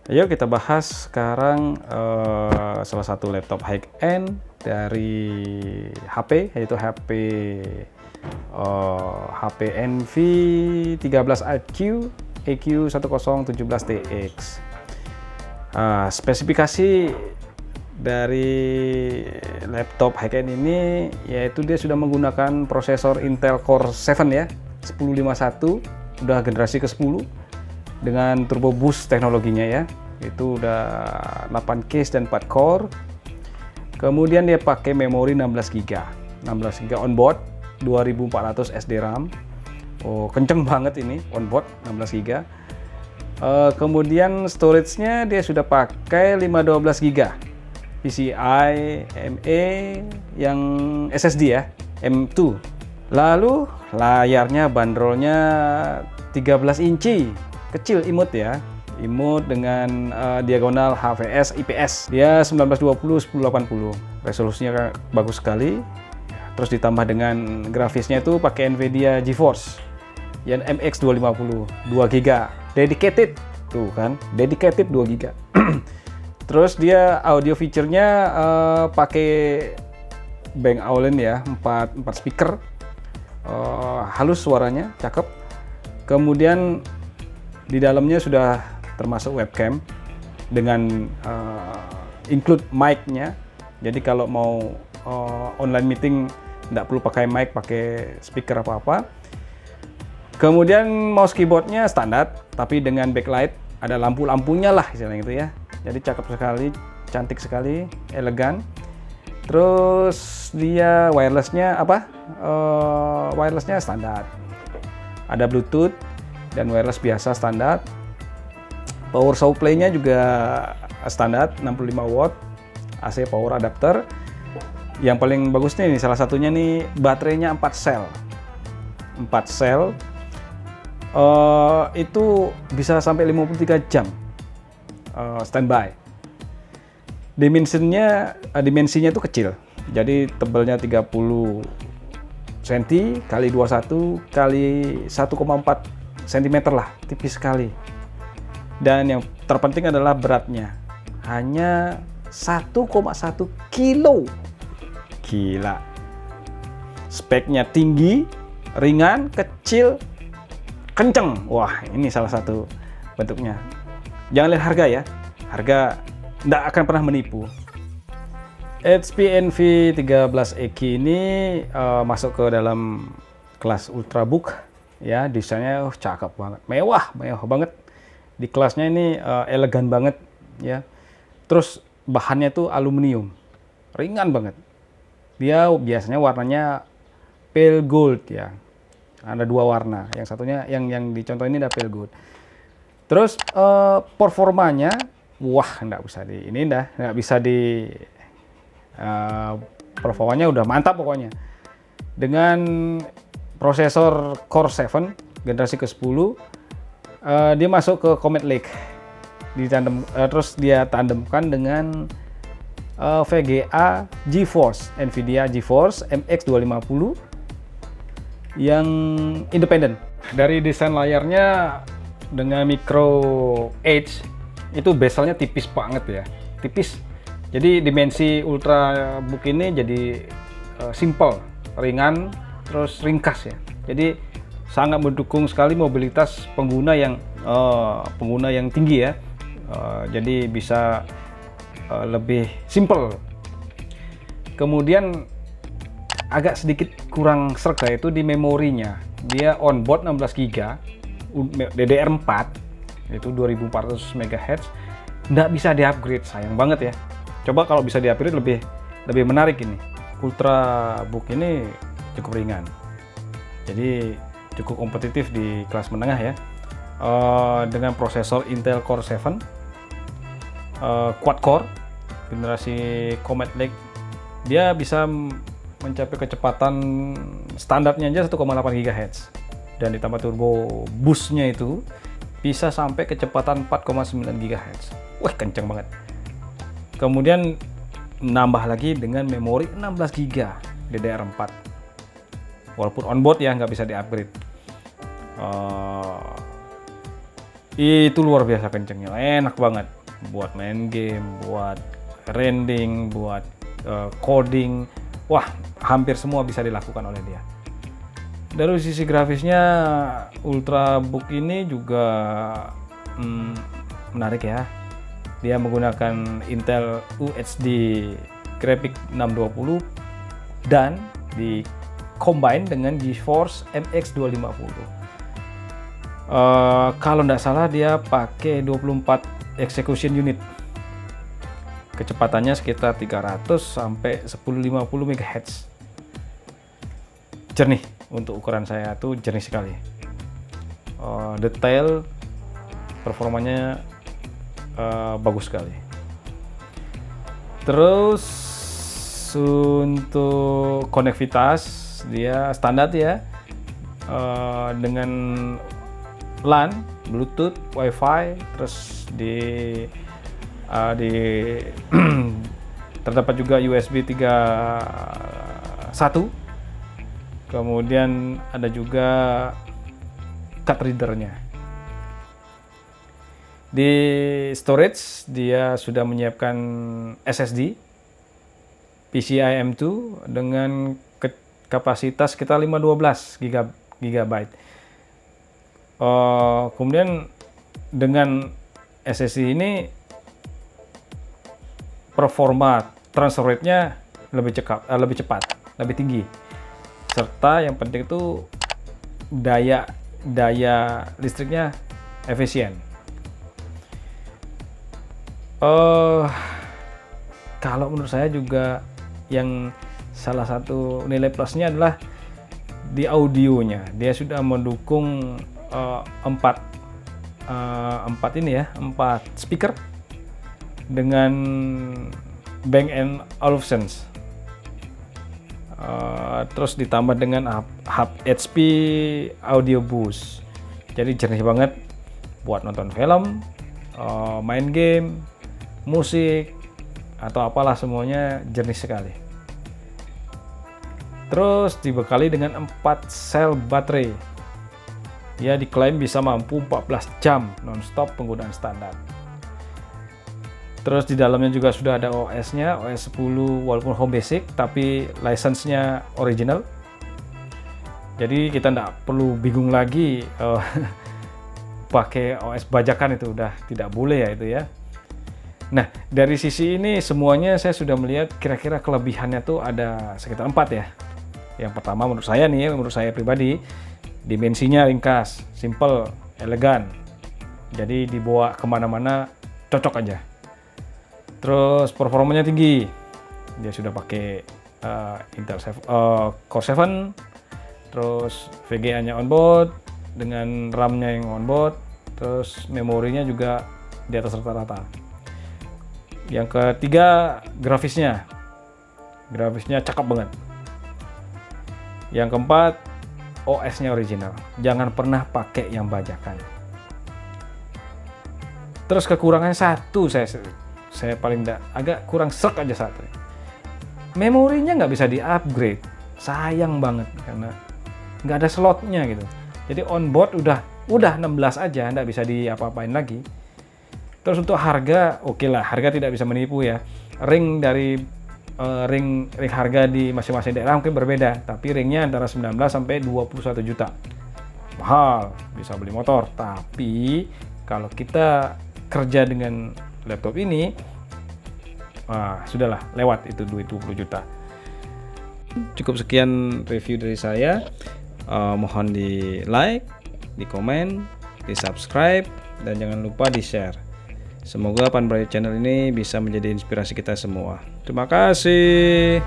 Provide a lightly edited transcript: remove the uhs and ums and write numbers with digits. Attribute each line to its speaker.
Speaker 1: Ayo kita bahas sekarang salah satu laptop high-end dari HP, yaitu HP Envy 13iQ EQ1017TX. Spesifikasi dari laptop high-end ini yaitu dia sudah menggunakan prosesor Intel Core 7 ya, 1051, udah generasi ke-10 dengan turbo boost teknologinya ya. Itu udah 8 case dan 4 core. Kemudian dia pakai memori 16 GB onboard, 2400 SD RAM. Oh, kenceng banget ini onboard 16 GB. Kemudian storage-nya dia sudah pakai 512 GB PCI ME yang SSD ya, M2. Lalu layarnya bandrolnya 13 inci, kecil imut ya, imut dengan diagonal HVS IPS. Dia 1920x1080, resolusinya bagus sekali. Terus ditambah dengan grafisnya itu pakai Nvidia GeForce yang MX 250, 2 GB dedicated, tuh kan, dedicated 2 GB. Terus dia audio feature-nya pakai Bang Olufsen ya, 4 speaker, halus suaranya, cakep. Kemudian di dalamnya sudah termasuk webcam dengan include mic-nya. Jadi kalau mau online meeting nggak perlu pakai mic, pakai speaker apa-apa. Kemudian mouse keyboardnya standar, tapi dengan backlight, ada lampu-lampunya lah istilahnya gitu ya. Jadi cakep sekali, cantik sekali, elegan. Terus dia wirelessnya wirelessnya standar. Ada Bluetooth dan wireless biasa standar. Power supply-nya juga standar 65 watt, AC power adapter. Yang paling bagusnya nih, salah satunya nih, baterainya 4 sel. 4 sel itu bisa sampai 53 jam standby. Dimensinya itu kecil, jadi tebalnya 30 cm kali 21 kali 1,4 cm lah, tipis sekali. Dan yang terpenting adalah beratnya, hanya 1,1 kilo. Gila. Speknya tinggi, ringan, kecil, kenceng. Wah, ini salah satu bentuknya. Jangan lihat harga ya, harga nggak akan pernah menipu. HP Envy 13EQ ini masuk ke dalam kelas Ultrabook ya. Desainnya cakep banget, mewah banget. Di kelasnya ini elegan banget ya. Terus bahannya tuh aluminium, ringan banget. Dia biasanya warnanya pale gold ya. Ada 2 warna. Yang satunya yang dicontoh ini ada pale gold. Terus performanya, wah nggak bisa di performanya udah mantap pokoknya. Dengan prosesor Core 7 generasi ke-10, dia masuk ke Comet Lake. Terus dia tandemkan dengan VGA GeForce, Nvidia GeForce MX 250 yang independen. Dari desain layarnya dengan micro edge, itu bezelnya tipis banget ya, tipis. Jadi dimensi Ultrabook ini jadi simple, ringan, terus ringkas ya. Jadi sangat mendukung sekali mobilitas pengguna yang tinggi ya. Jadi bisa lebih simple. Kemudian agak sedikit kurang serga itu di memorinya. Dia onboard 16 GB DDR4 itu 2400 MHz. Nggak bisa di-upgrade, sayang banget ya. Coba kalau bisa di-upgrade lebih menarik ini. Ultrabook ini cukup ringan. Jadi cukup kompetitif di kelas menengah ya. Dengan prosesor Intel Core 7 quad core generasi Comet Lake, dia bisa mencapai kecepatan standarnya aja 1,8 GHz dan ditambah turbo boost-nya itu bisa sampai kecepatan 4,9 GHz. Wah, kenceng banget. Kemudian nambah lagi dengan memori 16 GB DDR4. Walaupun onboard ya, nggak bisa di-upgrade. Itu luar biasa kencengnya, enak banget. buat main game, buat rendering, buat coding. Wah, hampir semua bisa dilakukan oleh dia. Dari sisi grafisnya, Ultrabook ini juga menarik ya. Dia menggunakan Intel UHD Graphic 620 dan di combine dengan GeForce MX 250. Kalau nggak salah dia pakai 24 execution unit. Kecepatannya sekitar 300 sampai 1050 MHz. Jernih, untuk ukuran saya tuh jernih sekali. Detail performanya bagus sekali. Terus untuk konektivitas dia standar ya, dengan LAN, Bluetooth, Wi-Fi, terus terdapat juga USB 3.1. Kemudian ada juga card readernya. Di storage dia sudah menyiapkan SSD PCIe M.2 dengan kapasitas sekitar 512 GB. Kemudian dengan SSD ini performa transfer rate-nya lebih cepat, lebih tinggi. Serta yang penting itu daya listriknya efisien. Kalau menurut saya juga yang salah satu nilai plusnya adalah di audionya. Dia sudah mendukung 4 speaker dengan Bang & Olufsen. Terus ditambah dengan hub HP audio boost. Jadi jernih banget buat nonton film, main game, musik, atau apalah, semuanya jernih sekali. Terus dibekali dengan 4 sel baterai. Ya, diklaim bisa mampu 14 jam non-stop penggunaan standar. Terus di dalamnya juga sudah ada OS-nya, OS 10 walaupun home basic, tapi license-nya original. Jadi kita nggak perlu bingung lagi pakai OS bajakan, itu udah tidak boleh ya itu ya. Nah, dari sisi ini semuanya saya sudah melihat kira-kira kelebihannya tuh ada sekitar 4 ya. Yang pertama menurut saya pribadi, dimensinya ringkas, simple, elegan. Jadi dibawa kemana-mana cocok aja. Terus performanya tinggi. Dia sudah pakai Intel Core 7, terus VGA-nya onboard dengan RAM-nya yang onboard, terus memorinya juga di atas rata-rata. Yang ketiga, grafisnya cakep banget. Yang keempat, OS-nya original. Jangan pernah pakai yang bajakan. Terus kekurangannya satu, saya paling agak kurang serk aja satu. Memorinya nggak bisa di-upgrade. Sayang banget karena nggak ada slotnya gitu. Jadi onboard udah 16 aja, nggak bisa diapa-apain lagi. Terus untuk harga, oke lah, harga tidak bisa menipu ya. Ring harga di masing-masing daerah mungkin berbeda, tapi ringnya antara 19 sampai 21 juta. Mahal, bisa beli motor. Tapi kalau kita kerja dengan laptop ini, sudahlah, lewat itu duit 20 juta. Cukup sekian review dari saya. Mohon di like, di komen, di subscribe, dan jangan lupa di share. Semoga Panbraya Channel ini bisa menjadi inspirasi kita semua. Terima kasih.